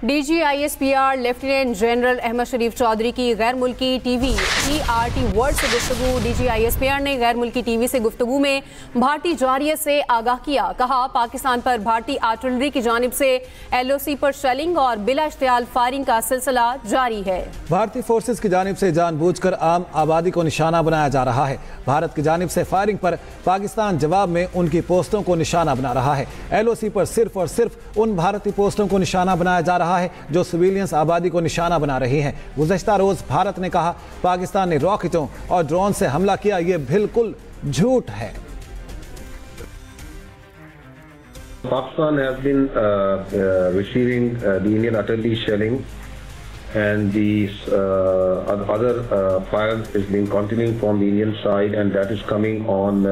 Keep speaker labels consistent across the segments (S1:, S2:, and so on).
S1: DGISPR lieutenant general Ahmad शरीफ चौधरी की गैर मुल्की टीवी ERT वर्ल्ड से गुफ्तगू। DGISPR ने गैर मुल्की टीवी से गुफ्तगू में भारतीय जारियत से आगाह किया। कहा, पाकिस्तान पर भारतीय आर्टिलरी की जानिब से LOC पर शेलिंग और बिला इश्तियाल फायरिंग का सिलसिला जारी है। भारतीय फोर्सेज की जानिब से जानबूझकर आम आबादी को निशाना बनाया जा रहा है। भारत की जानिब से फायरिंग पर पाकिस्तान जवाब में उनकी पोस्टों को निशाना बना रहा है। LOC पर सिर्फ और सिर्फ उन भारतीय पोस्टों को निशाना बनाया जा रहा है जो सिविलियंस आबादी को निशाना बना रही हैं। गुज़श्ता रोज भारत ने कहा पाकिस्तान ने रॉकेटों और ड्रोन से हमला किया, ये बिल्कुल झूठ है।
S2: Pakistan has been receiving the Indian artillery shelling, and the other fire is being continuing from the Indian side, and that is coming on.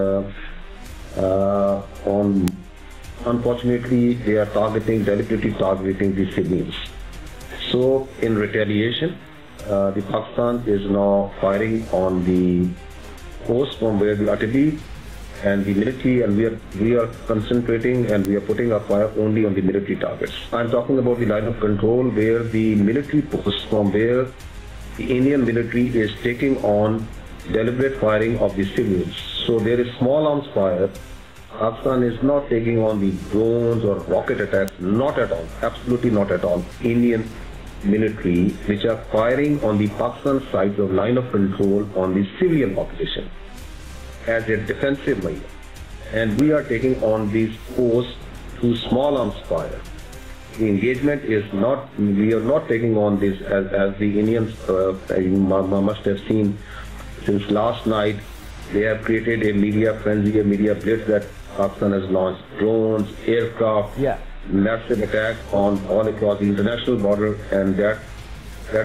S2: Unfortunately, they are deliberately targeting the civilians. So, in retaliation, the Pakistan is now firing on the coast from where the artillery and the military, and we are concentrating and we are putting our fire only on the military targets. I'm talking about the line of control where the military posts from where the Indian military is taking on deliberate firing of the civilians. So there is small arms fire. Pakistan is not taking on the drones or rocket attacks, not at all, absolutely not at all. Indian military which are firing on the Pakistan side of line of control on the civilian population as a defensive measure, and we are taking on these posts through small arms fire. The engagement is not, we are not taking on this as the Indians must have seen since last night. They have created a media frenzy, a media blitz that Pakistan has launched drones, aircraft, massive attack on all across the international border, and that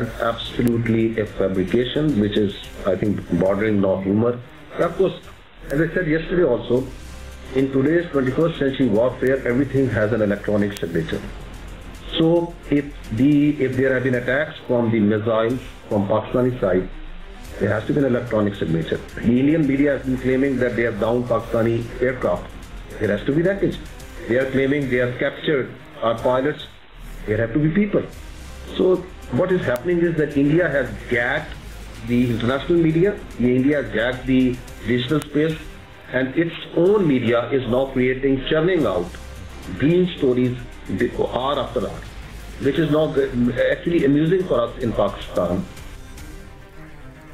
S2: is absolutely a fabrication which is, I think, bordering on humor. Of course, as I said yesterday also, in today's 21st century warfare, everything has an electronic signature. So if there have been attacks from the missiles from Pakistani side, there has to be an electronic signature. The Indian media has been claiming that they have downed Pakistani aircraft. There has to be that. They are claiming they have captured our pilots. There have to be people. So what is happening is that India has gagged the international media, India has gagged the digital space, and its own media is now churning out green stories hour after hour, which is now actually amusing for us in Pakistan.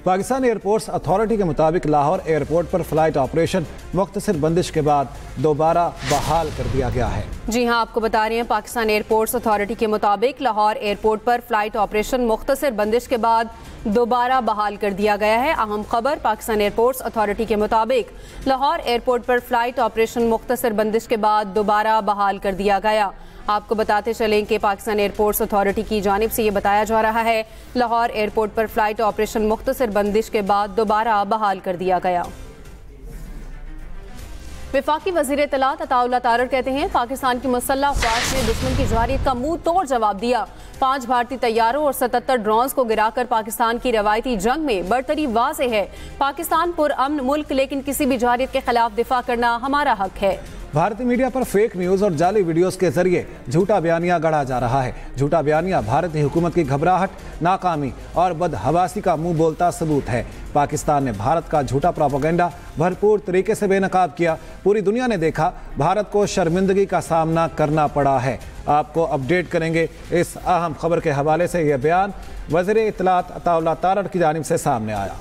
S1: Pakistan airports authority के मुताबिक Lahore airport पर flight operation मुख्तसर बंदिश के बाद दोबारा बहाल कर दिया गया है। जी हां, आपको बता रहे हैं पाकिस्तान एयरपोर्ट्स अथॉरिटी के मुताबिक लाहौर एयरपोर्ट पर फ्लाइट ऑपरेशन मुख्तसर बंदिश के बाद दोबारा बहाल कर दिया गया है। अहम खबर, पाकिस्तान एयरपोर्ट्स अथॉरिटी के मुताबिक लाहौर एयरपोर्ट पर फ्लाइट ऑपरेशन मुख्तसर बंदिश के बाद दोबारा बहाल कर दिया गया। आपको बताते चलें कि पाकिस्तान एयरपोर्ट्स अथॉरिटी की जानिब से ये बताया जा रहा है लाहौर एयरपोर्ट पर फ्लाइट ऑपरेशन मुख्तसर बंदिश के बाद दोबारा बहाल कर दिया गया। वफाकी वज़ीर इत्तलात अताउल्लाह तारड़ कहते हैं पाकिस्तान की मुसल्लह अफ़वाज ने दुश्मन की जारियत का मुंह तोड़ जवाब दिया। 5 भारतीय तैयारों और 77 ड्रोन्स को गिराकर पाकिस्तान की रवायती जंग में बरतरी वाज़ेह है। पाकिस्तान पुरअमन मुल्क, लेकिन किसी भी जारियत के खिलाफ दिफा करना हमारा हक है। भारतीय मीडिया पर फेक न्यूज़ और जाली वीडियोस के जरिए झूठा बयानिया गढ़ा जा रहा है। झूठा बयानिया भारतीय हुकूमत की घबराहट, नाकामी और बदहवासी का मुंह बोलता सबूत है। पाकिस्तान ने भारत का झूठा प्रोपेगेंडा भरपूर तरीके से बेनकाब किया। पूरी दुनिया ने देखा, भारत को शर्मिंदगी का सामना करना पड़ा है। आपको अपडेट करेंगे इस अहम खबर के हवाले से। यह बयान वज़ीर इत्तलात अताउल्लाह तारड़ की जानिब से सामने आया।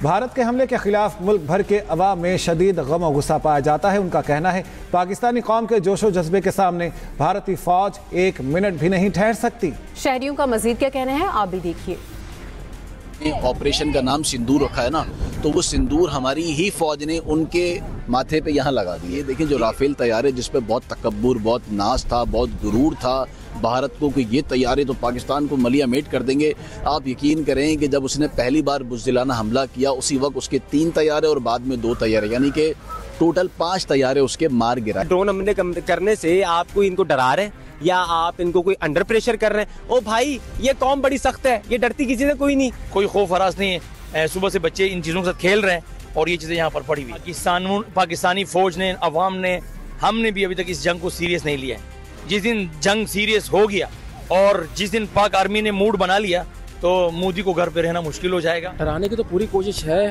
S1: भारत के हमले के खिलाफ मुल्क भर के अवाम में शदीद गम और गुस्सा पाया जाता है। उनका कहना है पाकिस्तानी कौम के जोशो जज्बे के सामने भारतीय फौज 1 मिनट भी नहीं ठहर सकती। शहरियों का मजीद क्या कहना है, आप भी देखिए।
S3: ऑपरेशन का नाम सिंदूर रखा है ना, तो वो सिंदूर हमारी ही फौज ने उनके माथे पे यहाँ लगा दिए। देखिए, जो राफेल तैयारे जिस पे बहुत तकब्बुर, बहुत नाज था, बहुत गुरूर था भारत को कि ये तैयारे तो पाकिस्तान को मलिया मेट कर देंगे, आप यकीन करें कि जब उसने पहली बार बुज़दिलाना हमला किया उसी वक्त उसके 3 तैयारे और बाद में 2 तैयारे, यानी कि टोटल 5 तैयारे उसके मार गिरा।
S4: ड्रोन हमले करने से आपको इनको डरा रहे हैं या आप इनको कोई अंडर प्रेशर कर रहे हैं? ओ भाई, ये कौम बड़ी सख्त है, ये डरती किसी से कोई नहीं,
S5: कोई खौफ हरास नहीं है। सुबह से बच्चे इन चीज़ों के साथ खेल रहे हैं और ये चीज़ें यहाँ पर पड़ी हुई। पाकिस्तानी फौज ने, अवाम ने हमने भी अभी तक इस जंग को सीरियस नहीं लिया है। जिस दिन जंग सीरियस हो गया और जिस दिन पाक आर्मी ने मूड बना लिया तो मोदी को घर पे रहना मुश्किल हो जाएगा।
S6: डराने की तो पूरी कोशिश है